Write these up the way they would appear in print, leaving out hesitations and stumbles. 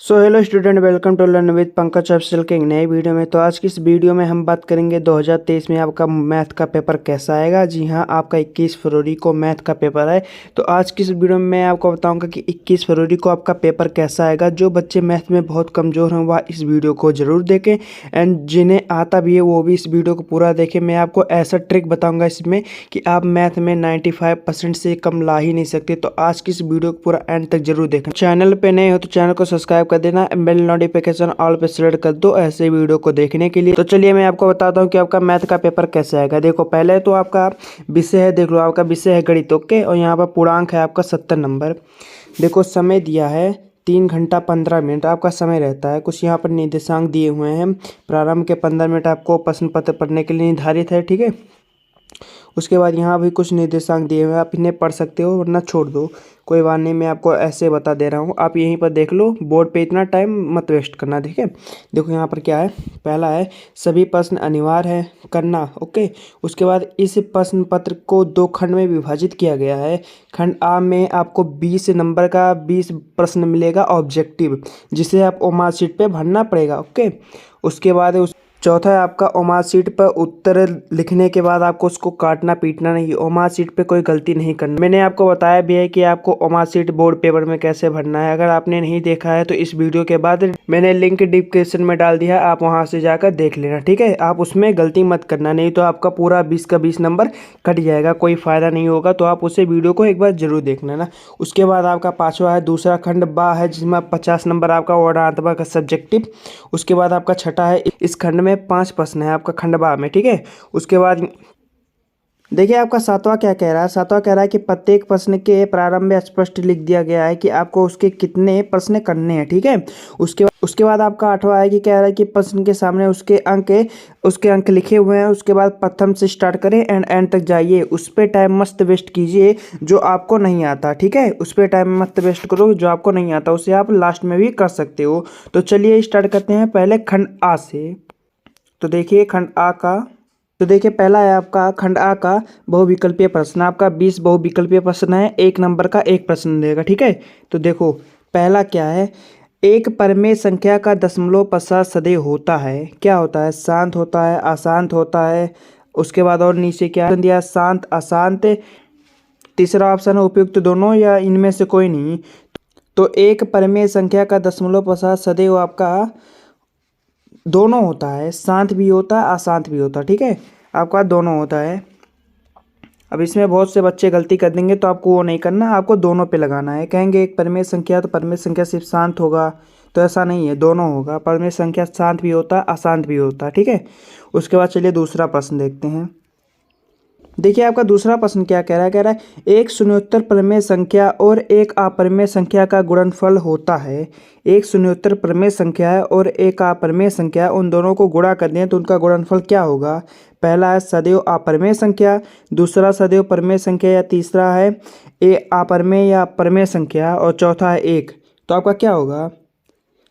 So hello student, welcome to learn with Pankaj official के एक नए वीडियो में। तो आज की इस वीडियो में हम बात करेंगे 2023 में आपका मैथ का पेपर कैसा आएगा। जी हाँ, आपका 21 फरवरी को मैथ का पेपर है। तो आज की इस वीडियो में मैं आपको बताऊंगा कि 21 फरवरी को आपका पेपर कैसा आएगा। जो बच्चे मैथ में बहुत कमज़ोर हैं वह इस वीडियो को ज़रूर देखें, एंड जिन्हें आता भी है वो भी इस वीडियो को पूरा देखें। मैं आपको ऐसा ट्रिक बताऊँगा इसमें कि आप मैथ में 95% से कम ला ही नहीं सकते। तो आज की इस वीडियो को पूरा एंड तक जरूर देखें। चैनल पे नए हो तो चैनल को सब्सक्राइब कर देना, बेल नोटिफिकेशन ऑल पे सेलेक्ट कर दो ऐसे वीडियो को देखने के लिए। तो चलिए मैं आपको बताता हूँ कि आपका मैथ का पेपर कैसे आएगा। देखो, पहले तो आपका विषय है, देख लो आपका विषय है गणित, ओके। और यहाँ पर पूर्णांक है आपका 70 नंबर। देखो, समय दिया है 3 घंटा 15 मिनट आपका समय रहता है। कुछ यहाँ पर निर्देशांक दिए हुए हैं। प्रारंभ के 15 मिनट आपको प्रश्न पत्र पढ़ने के लिए निर्धारित है, ठीक है। उसके बाद यहाँ भी कुछ निर्देशांक दिए हुए हैं, आप इन्हें पढ़ सकते हो वरना छोड़ दो, कोई बात नहीं। मैं आपको ऐसे बता दे रहा हूँ, आप यहीं पर देख लो। बोर्ड पे इतना टाइम मत वेस्ट करना, ठीक है। देखो यहाँ पर क्या है, पहला है सभी प्रश्न अनिवार्य है करना, ओके। उसके बाद इस प्रश्न पत्र को 2 खंड में विभाजित किया गया है। खंड आ में आपको 20 नंबर का 20 प्रश्न मिलेगा ऑब्जेक्टिव, जिसे आप ओमार शीट पे भरना पड़ेगा, ओके। उसके बाद चौथा है आपका ओमार शीट पर उत्तर लिखने के बाद आपको उसको काटना पीटना नहीं, ओमार शीट पे कोई गलती नहीं करनी। मैंने आपको बताया भी है कि आपको ओमार शीट बोर्ड पेपर में कैसे भरना है। अगर आपने नहीं देखा है तो इस वीडियो के बाद मैंने लिंक डिस्क्रिप्शन में डाल दिया है, आप वहां से जाकर देख लेना, ठीक है। आप उसमें गलती मत करना, नहीं तो आपका पूरा 20 का 20 नंबर कट जाएगा, कोई फायदा नहीं होगा। तो आप उसे वीडियो को एक बार जरूर देख लेना। उसके बाद आपका पांचवा है दूसरा खंड बा है, जिसमें 50 नंबर आपका वर्णनात्मक सब्जेक्टिव। उसके बाद आपका छठा है, इस खंड में 5 प्रश्न है आपका खंड बा में, ठीक है। उसके बाद देखिए आपका सातवां क्या कह रहा है। सातवां कह रहा है कि प्रत्येक प्रश्न के प्रारंभ में स्पष्ट लिख दिया गया है कि आपको उसके कितने प्रश्न करने हैं, ठीक है। उसके बाद आपका आठवां है कि कह रहा है कि प्रश्न के सामने उसके अंक लिखे हुए हैं। उसके बाद प्रथम से स्टार्ट करें एंड एंड तक जाइए, उस पर टाइम मस्त वेस्ट कीजिए जो आपको नहीं आता, ठीक है। उस पर टाइम मस्त वेस्ट करो, जो आपको नहीं आता उसे आप लास्ट में भी कर सकते हो। तो चलिए स्टार्ट करते हैं पहले खंड आ से। तो देखिए खंड आ का, तो देखिए पहला है आपका खंड आ का बहुविकल्पीय प्रश्न। आपका 20 बहुविकल्पीय प्रश्न है, 1 नंबर का 1 प्रश्न देगा, ठीक है। तो देखो पहला क्या है, एक परिमेय संख्या का दशमलव पश्चात सदैव होता है, क्या होता है, शांत होता है, अशांत होता है। उसके बाद और नीचे क्या दिया, शांत अशांत। तीसरा ऑप्शन है उपयुक्त दोनों या इनमें से कोई नहीं। तो एक परिमेय संख्या का दशमलव पश्चात सदैव आपका दोनों होता है, शांत भी होता है अशांत भी होता है, ठीक है। आपका दोनों होता है। अब इसमें बहुत से बच्चे गलती कर देंगे, तो आपको वो नहीं करना, आपको दोनों पे लगाना है। कहेंगे एक परिमेय संख्या, तो परिमेय संख्या सिर्फ शांत होगा, तो ऐसा नहीं है, दोनों होगा। परिमेय संख्या शांत भी होता है अशांत भी होता है, ठीक है। उसके बाद चलिए दूसरा प्रश्न देखते हैं। देखिए आपका दूसरा प्रश्न क्या कह रहा है, कह रहा है एक शून्योत्तर परिमेय संख्या और एक अपरिमेय संख्या का गुणनफल होता है। एक शून्योत्तर परिमेय संख्या है और एक अपरिमेय संख्या, उन दोनों को गुणा कर दें तो उनका गुणनफल क्या होगा। पहला है सदैव अपरिमेय संख्या, दूसरा सदैव परिमेय संख्या, या तीसरा है अपरिमेय या परिमेय संख्या, और चौथा है एक। तो आपका क्या होगा,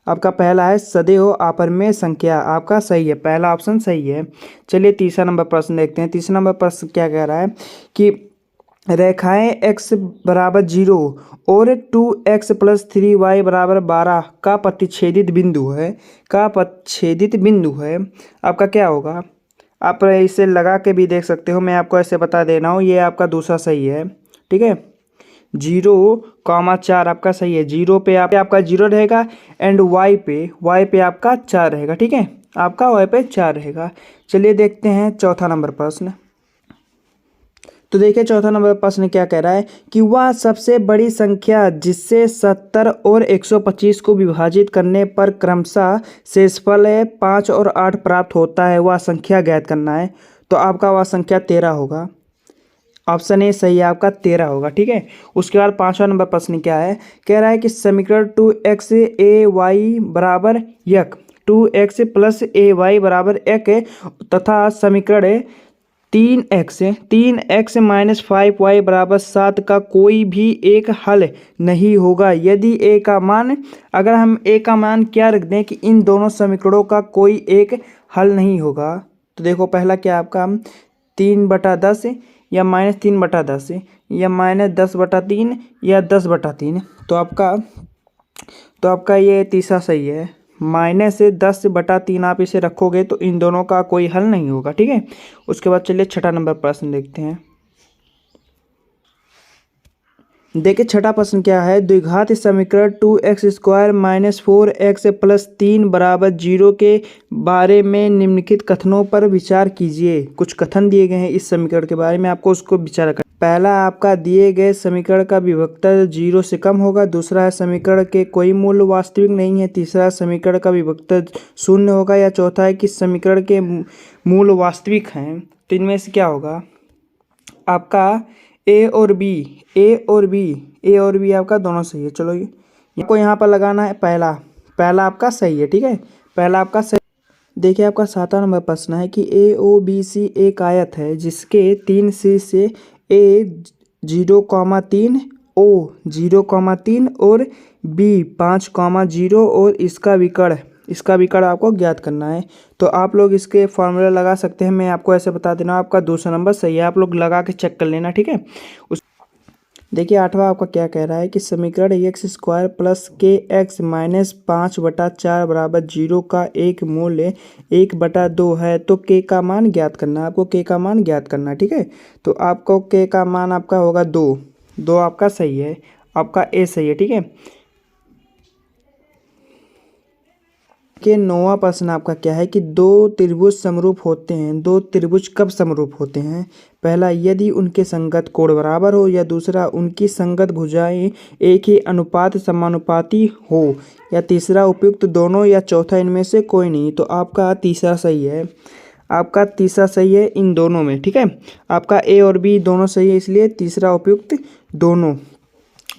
आपका पहला है सदैव अपरिमेय संख्या, आपका सही है, पहला ऑप्शन सही है। चलिए तीसरा नंबर प्रश्न देखते हैं। तीसरा नंबर प्रश्न क्या कह रहा है कि रेखाएं x बराबर 0 और 2x + 3y बराबर 12 का प्रतिच्छेदित बिंदु है, आपका क्या होगा। आप इसे लगा के भी देख सकते हो, मैं आपको ऐसे बता दे रहा हूँ। ये आपका दूसरा सही है, ठीक है। 0,4 आपका सही है। 0 पे आपका 0 रहेगा, एंड y पे आपका 4 रहेगा, ठीक है। आपका y पे 4 रहेगा। चलिए देखते हैं चौथा नंबर प्रश्न। तो देखिए चौथा नंबर प्रश्न क्या कह रहा है कि वह सबसे बड़ी संख्या जिससे 70 और 125 को विभाजित करने पर क्रमशः शेषफल 5 और 8 प्राप्त होता है, वह संख्या ज्ञात करना है। तो आपका वह संख्या 13 होगा। ऑप्शन ए सही है, आपका 13 होगा, ठीक है। उसके बाद पांचवा नंबर प्रश्न क्या है, कह रहा है कि समीकरण 2x ay बराबर 1, 2x + ay बराबर 1 तथा समीकरण 3x - 5y बराबर 7 का कोई भी एक हल नहीं होगा यदि a का मान, अगर हम a का मान क्या रख दें कि इन दोनों समीकरणों का कोई एक हल नहीं होगा। तो देखो पहला क्या आपका 3/10 या -3/10 या -10/3 या 10/3। तो आपका तो आपका ये तीसरा सही है। -10/3 आप इसे रखोगे तो इन दोनों का कोई हल नहीं होगा, ठीक है। उसके बाद चलिए छठा नंबर प्रश्न देखते हैं। देखिए छठा प्रश्न क्या है, द्विघात समीकरण 2x² - 4x + 3 = 0 के बारे में निम्नलिखित कथनों पर विचार कीजिए। कुछ कथन दिए गए हैं इस समीकरण के बारे में, आपको उसको विचार करना। पहला आपका दिए गए समीकरण का विभक्तर 0 से कम होगा। दूसरा है समीकरण के कोई मूल वास्तविक नहीं है। तीसरा समीकरण का विभक्तर 0 होगा। या चौथा है कि समीकरण के मूल वास्तविक हैं। तो इनमें से क्या होगा आपका ए और बी आपका दोनों सही है। चलो ये को यहाँ पर लगाना है। पहला आपका सही है, ठीक है, पहला आपका सही। देखिए आपका 7वां नंबर प्रश्न है कि ए ओ बी सी एक आयत है जिसके 3 शीर्ष ए 0,3 ओ 0,3 और बी 5,0 और इसका विकर्ण आपको ज्ञात करना है। तो आप लोग इसके फॉर्मूला लगा सकते हैं। मैं आपको ऐसे बता देना, आपका दूसरा नंबर सही है। आप लोग लगा के चेक कर लेना, ठीक है। देखिए 8वां आपका क्या कह रहा है कि समीकरण x² + kx - 5/4 = 0 का एक मूल्य 1/2 है। तो k का मान ज्ञात करना है। आपको k का मान ज्ञात करना है, ठीक है। तो आपको k का मान आपका होगा 2 आपका सही है, आपका ए सही है, ठीक है। के 9वां प्रश्न आपका क्या है कि दो त्रिभुज समरूप होते हैं। दो त्रिभुज कब समरूप होते हैं? पहला, यदि उनके संगत कोण बराबर हो। या दूसरा, उनकी संगत भुजाएं एक ही अनुपात समानुपाती हो। या तीसरा, उपयुक्त दोनों। या चौथा, इनमें से कोई नहीं। तो आपका तीसरा सही है, आपका तीसरा सही है इन दोनों में, ठीक है। आपका ए और बी दोनों सही है, इसलिए तीसरा उपयुक्त दोनों।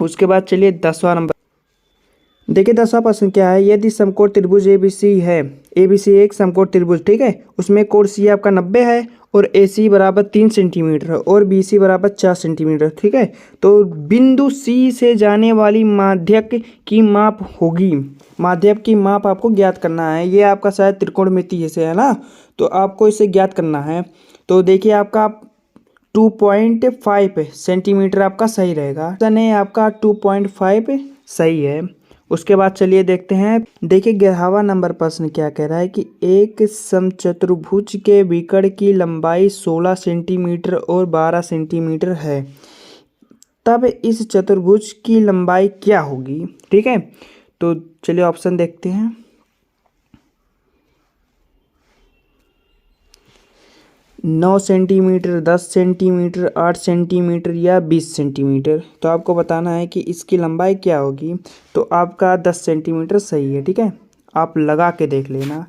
उसके बाद चलिए 10वां नंबर। देखिए 10वां प्रश्न क्या है, यदि समकोण त्रिभुज एबीसी है, एबीसी एक समकोण त्रिभुज, ठीक है, उसमें कोण सी आपका 90 है और AC बराबर 3 सेंटीमीटर और BC बराबर 4 सेंटीमीटर, ठीक है। तो बिंदु C से जाने वाली माध्यक की माप होगी। माध्यक की माप आपको ज्ञात करना है। ये आपका शायद त्रिकोणमिति से है ना, तो आपको इसे ज्ञात करना है। तो देखिए आपका 2.5 सेंटीमीटर आपका सही रहेगा। आपका 2.5 सही है। उसके बाद चलिए देखते हैं। देखिए 11वां नंबर प्रश्न क्या कह रहा है कि एक समचतुर्भुज के विकर्ण की लंबाई 16 सेंटीमीटर और 12 सेंटीमीटर है, तब इस चतुर्भुज की लंबाई क्या होगी, ठीक है। तो चलिए ऑप्शन देखते हैं। 9 सेंटीमीटर, 10 सेंटीमीटर, 8 सेंटीमीटर या 20 सेंटीमीटर। तो आपको बताना है कि इसकी लंबाई क्या होगी। तो आपका 10 सेंटीमीटर सही है, ठीक है, आप लगा के देख लेना।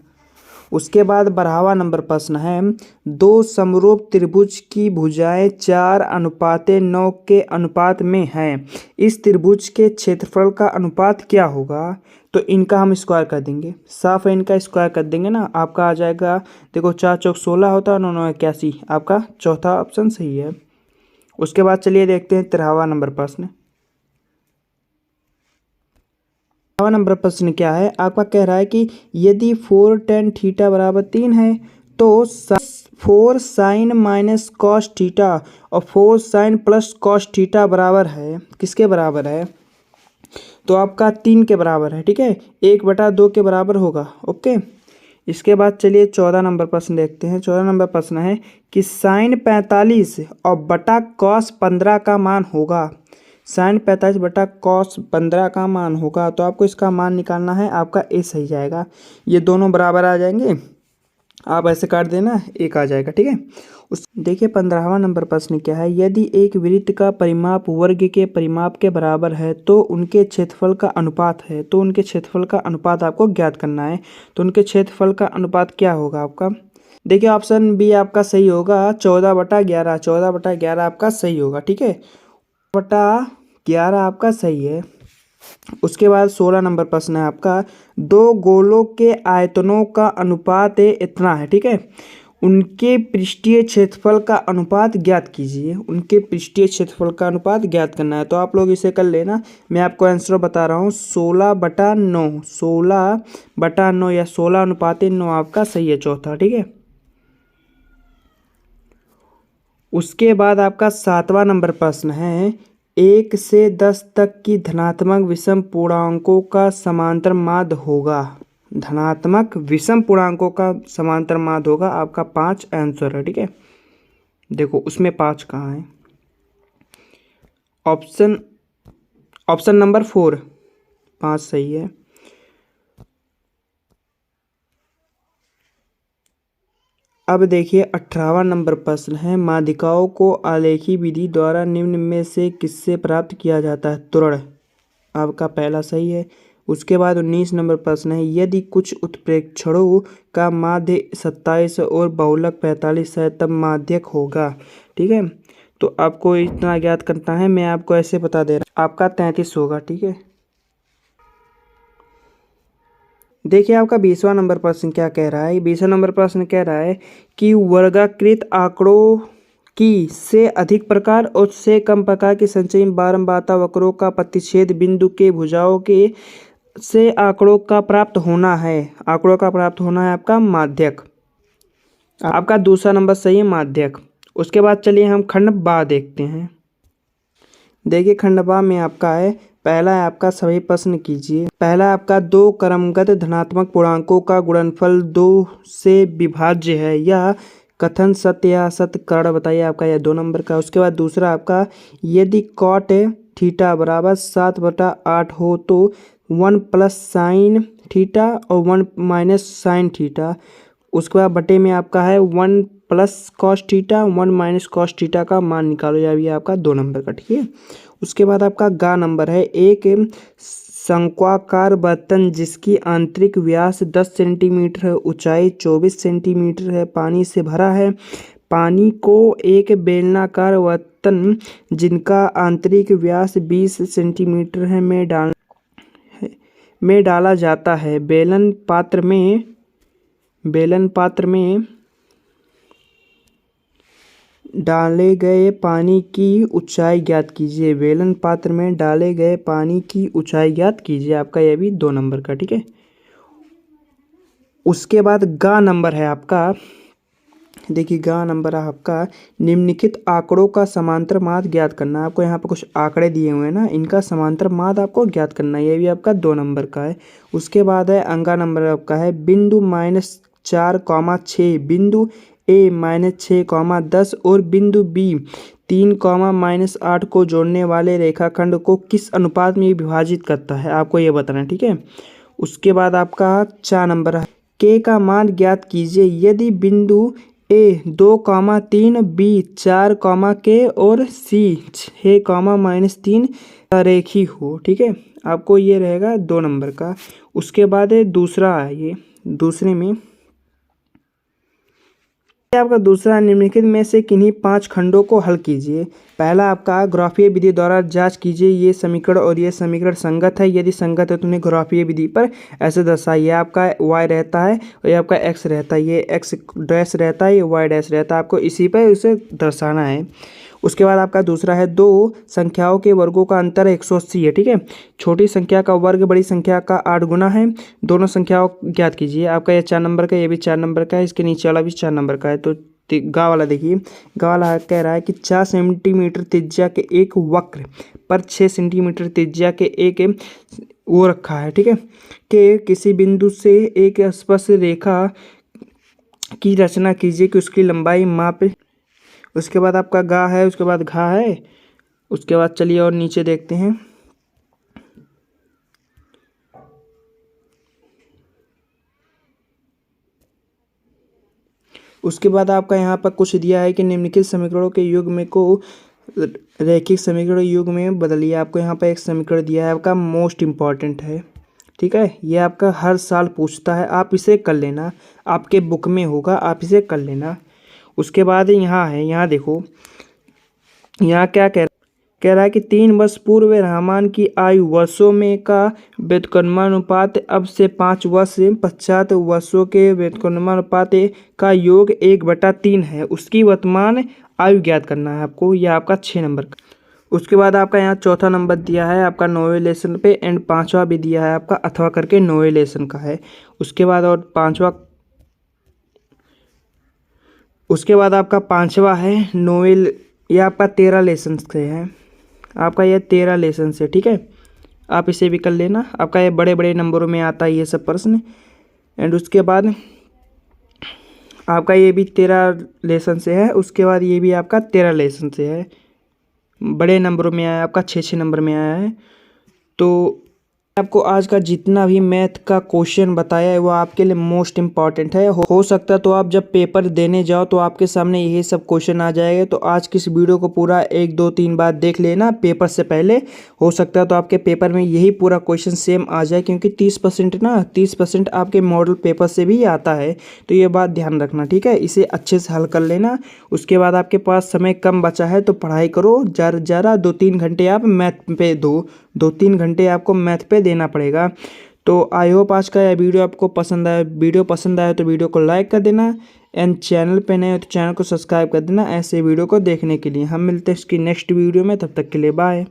उसके बाद 12वां नंबर प्रश्न है, दो समरूप त्रिभुज की भुजाएं 4:9 के अनुपात में हैं। इस त्रिभुज के क्षेत्रफल का अनुपात क्या होगा? तो इनका हम स्क्वायर कर देंगे, साफ है, इनका स्क्वायर कर देंगे ना। आपका आ जाएगा, देखो 4 चौक 16 होता है, 9 9 81, आपका चौथा ऑप्शन सही है। उसके बाद चलिए देखते हैं 13वां नंबर प्रश्न। 13वां नंबर प्रश्न क्या है, आपका कह रहा है कि यदि 4 tan थीटा बराबर 3 है तो 4 sin माइनस कॉस थीटा और 4 sin प्लस कॉस थीटा बराबर है, किसके बराबर है? तो आपका 3 के बराबर है, ठीक है, 1/2 के बराबर होगा, ओके। इसके बाद चलिए 14 नंबर प्रश्न देखते हैं। 14 नंबर प्रश्न है कि sin 45 और बटा cos 15 का मान होगा। sin 45 बटा cos 15 का मान होगा। तो आपको इसका मान निकालना है, आपका ए सही जाएगा। ये दोनों बराबर आ जाएंगे, आप ऐसे काट देना, एक आ जाएगा, ठीक है। देखिए 15वां नंबर प्रश्न क्या है, यदि एक वृत्त का परिमाप वर्ग के परिमाप के बराबर है तो उनके क्षेत्रफल का अनुपात है। तो उनके क्षेत्रफल का अनुपात आपको ज्ञात करना है। तो उनके क्षेत्रफल का अनुपात क्या होगा आपका? देखिए ऑप्शन बी आपका सही होगा, 14/11। 14/11 आपका सही होगा, ठीक है, 14/11 आपका सही है। उसके बाद 16 नंबर प्रश्न है आपका, दो गोलों के आयतनों का अनुपात इतना है, ठीक है, उनके पृष्ठीय क्षेत्रफल का अनुपात ज्ञात कीजिए। उनके पृष्ठीय क्षेत्रफल का अनुपात ज्ञात करना है। तो आप लोग इसे कर लेना, मैं आपको आंसर बता रहा हूँ, 16/9, 16/9 या 16:9 आपका सही है, चौथा, ठीक है। उसके बाद आपका 7वां नंबर प्रश्न है 1 से 10 तक की धनात्मक विषम पूर्णांकों का समांतर माध्य होगा। धनात्मक विषम पूर्णांकों का समांतर माध्य होगा आपका 5 आंसर है। ठीक है, देखो उसमें 5 कहाँ है? ऑप्शन नंबर 4 5 सही है। अब देखिए 18वां नंबर प्रश्न है, माध्यिकाओं को आलेखी विधि द्वारा निम्न में से किससे प्राप्त किया जाता है? त्वरण आपका पहला सही है। उसके बाद 19 नंबर प्रश्न है, यदि कुछ उत्प्रेक्षणों का माध्य 27 और बहुलक 45 है तब माध्यक होगा। ठीक है, तो आपको इतना ज्ञात करना है, मैं आपको ऐसे बता दे रहा हूँ, आपका 33 होगा। ठीक है, देखिए आपका 20वां नंबर प्रश्न क्या कह रहा है? 20वां नंबर प्रश्न कह रहा है कि वर्गाकृत आंकड़ों की से अधिक प्रकार और से कम प्रकार की संचयी बारंबारता वक्रों का प्रतिच्छेद बिंदु के भुजाओं के से आंकड़ों का प्राप्त होना है। आंकड़ों का प्राप्त होना है आपका माध्यक। आपका दूसरा नंबर सही है, माध्यक। उसके बाद चलिए हम खंड बा देखते हैं। देखिए खंड बा में आपका है, पहला है आपका सभी प्रश्न कीजिए। पहला है आपका दो क्रमगत धनात्मक पूर्णांकों का गुणनफल 2 से विभाज्य है, यह कथन सत्य या असत्य? कारण बताइए आपका, यह 2 नंबर का। उसके बाद दूसरा आपका, यदि कॉट थीटा बराबर 7/8 हो तो 1 प्लस साइन थीटा और 1 माइनस साइन थीटा। उसके बाद बटे में आपका है 1 plus cos theta 1 minus cos theta का मान निकालो, या भी आपका 2 नंबर का। ठीक है, उसके बाद आपका गा नंबर है, एक शंक्वाकार बर्तन जिसकी आंतरिक व्यास 10 सेंटीमीटर है, ऊंचाई 24 सेंटीमीटर है, पानी से भरा है। पानी को एक बेलनाकार बर्तन जिनका आंतरिक व्यास 20 सेंटीमीटर है में डाला जाता है। बेलन पात्र में डाले गए पानी की ऊंचाई ज्ञात कीजिए। बेलन पात्र में डाले गए पानी की ऊंचाई ज्ञात कीजिए, आपका यह भी 2 नंबर का। ठीक है, उसके बाद गा नंबर है आपका, देखिए गा नंबर है आपका, निम्नलिखित आंकड़ों का समांतर माध्य ज्ञात करना है। आपको यहाँ पर कुछ आंकड़े दिए हुए हैं ना, इनका समांतर माध्य आपको ज्ञात करना है, यह भी आपका 2 नंबर का है। उसके बाद है अंगा नंबर आपका है, बिंदु -4,6 बिंदु ए -6,10 और बिंदु बी 3,-8 को जोड़ने वाले रेखाखंड को किस अनुपात में विभाजित करता है, आपको ये बताना है। ठीक है, उसके बाद आपका 4 नंबर है, के का मान ज्ञात कीजिए यदि बिंदु ए 2,3 बी 4, के और सी 6,-3 रेखी हो। ठीक है, आपको ये रहेगा 2 नंबर का। उसके बाद दूसरा है, ये दूसरे में आपका दूसरा, निम्नलिखित में से किन्हीं 5 खंडों को हल कीजिए। पहला आपका ग्राफीय विधि द्वारा जांच कीजिए ये समीकरण और ये समीकरण संगत है, यदि संगत है तो उन्हें ग्राफीय विधि पर ऐसे दर्शाइए। आपका y रहता है और ये आपका x रहता है, ये x डैश रहता है, ये y डैश रहता है, आपको इसी पर उसे दर्शाना है। उसके बाद आपका दूसरा है, दो संख्याओं के वर्गों का अंतर 180 है। ठीक है, छोटी संख्या का वर्ग बड़ी संख्या का 8 गुना है, दोनों संख्याओं ज्ञात कीजिए। आपका ये 4 नंबर का, ये भी 4 नंबर का है, इसके नीचे वाला भी 4 नंबर का है। तो गा वाला देखिए, गा वाला कह रहा है कि 4 सेंटीमीटर त्रिज्या के एक वक्र पर 6 सेंटीमीटर त्रिज्या के एक वो रखा है। ठीक है, कि किसी बिंदु से एक स्पर्श रेखा की रचना कीजिए कि उसकी लंबाई माप। उसके बाद आपका गा है, उसके बाद घा है। उसके बाद चलिए और नीचे देखते हैं। उसके बाद आपका यहाँ पर कुछ दिया है कि निम्नलिखित समीकरणों के युग्म को रैखिक समीकरण युग में बदलिए। आपको यहाँ पर एक समीकरण दिया है, आपका मोस्ट इम्पॉर्टेंट है। ठीक है, ये आपका हर साल पूछता है, आप इसे कर लेना, आपके बुक में होगा, आप इसे कर लेना। उसके बाद यहाँ है, यहाँ देखो, यहाँ क्या कह रहा है कि 3 वर्ष पूर्व रहमान की आयु वर्षों में का व्युत्क्रमानुपात अब से 5 वर्ष पश्चात वर्षों के व्युत्क्रमानुपात का योग 1/3 है, उसकी वर्तमान आयु ज्ञात करना है आपको। यह आपका 6 नंबर का। उसके बाद आपका यहाँ चौथा नंबर दिया है आपका 9वें लेसन पे, एंड 5वां भी दिया है आपका अथवा करके 9वें लेसन का है। उसके बाद और 5वां, उसके बाद आपका 5वां है 9वें, ये आपका 13 लेसन से है। आपका ये 13 लेसन से, ठीक है। आप इसे भी कर लेना। आपका ये बड़े बड़े नंबरों में आता है ये सब प्रश्न। एंड उसके बाद आपका ये भी 13 लेसन से है। उसके बाद ये भी आपका 13 लेसन से है। बड़े नंबरों में आया, आपका 6-6 नंबर में आया है। तो आपको आज का जितना भी मैथ का क्वेश्चन बताया है वो आपके लिए मोस्ट इम्पॉर्टेंट है। हो सकता है तो आप जब पेपर देने जाओ तो आपके सामने यही सब क्वेश्चन आ जाएगा। तो आज की इस वीडियो को पूरा 1-2-3 बार देख लेना पेपर से पहले। हो सकता है तो आपके पेपर में यही पूरा क्वेश्चन सेम आ जाए, क्योंकि 30% आपके मॉडल पेपर से भी आता है। तो ये बात ध्यान रखना, ठीक है। इसे अच्छे से हल कर लेना। उसके बाद आपके पास समय कम बचा है तो पढ़ाई करो ज़्यादा 2-3 घंटे आप मैथ पे दो। 2-3 घंटे आपको मैथ पे देना पड़ेगा। तो आई होप आज का यह वीडियो आपको पसंद आया। वीडियो पसंद आया तो वीडियो को लाइक कर देना। एंड चैनल पे नए हो तो चैनल को सब्सक्राइब कर देना ऐसे वीडियो को देखने के लिए। हम मिलते हैं इसकी नेक्स्ट वीडियो में, तब तक के लिए बाय।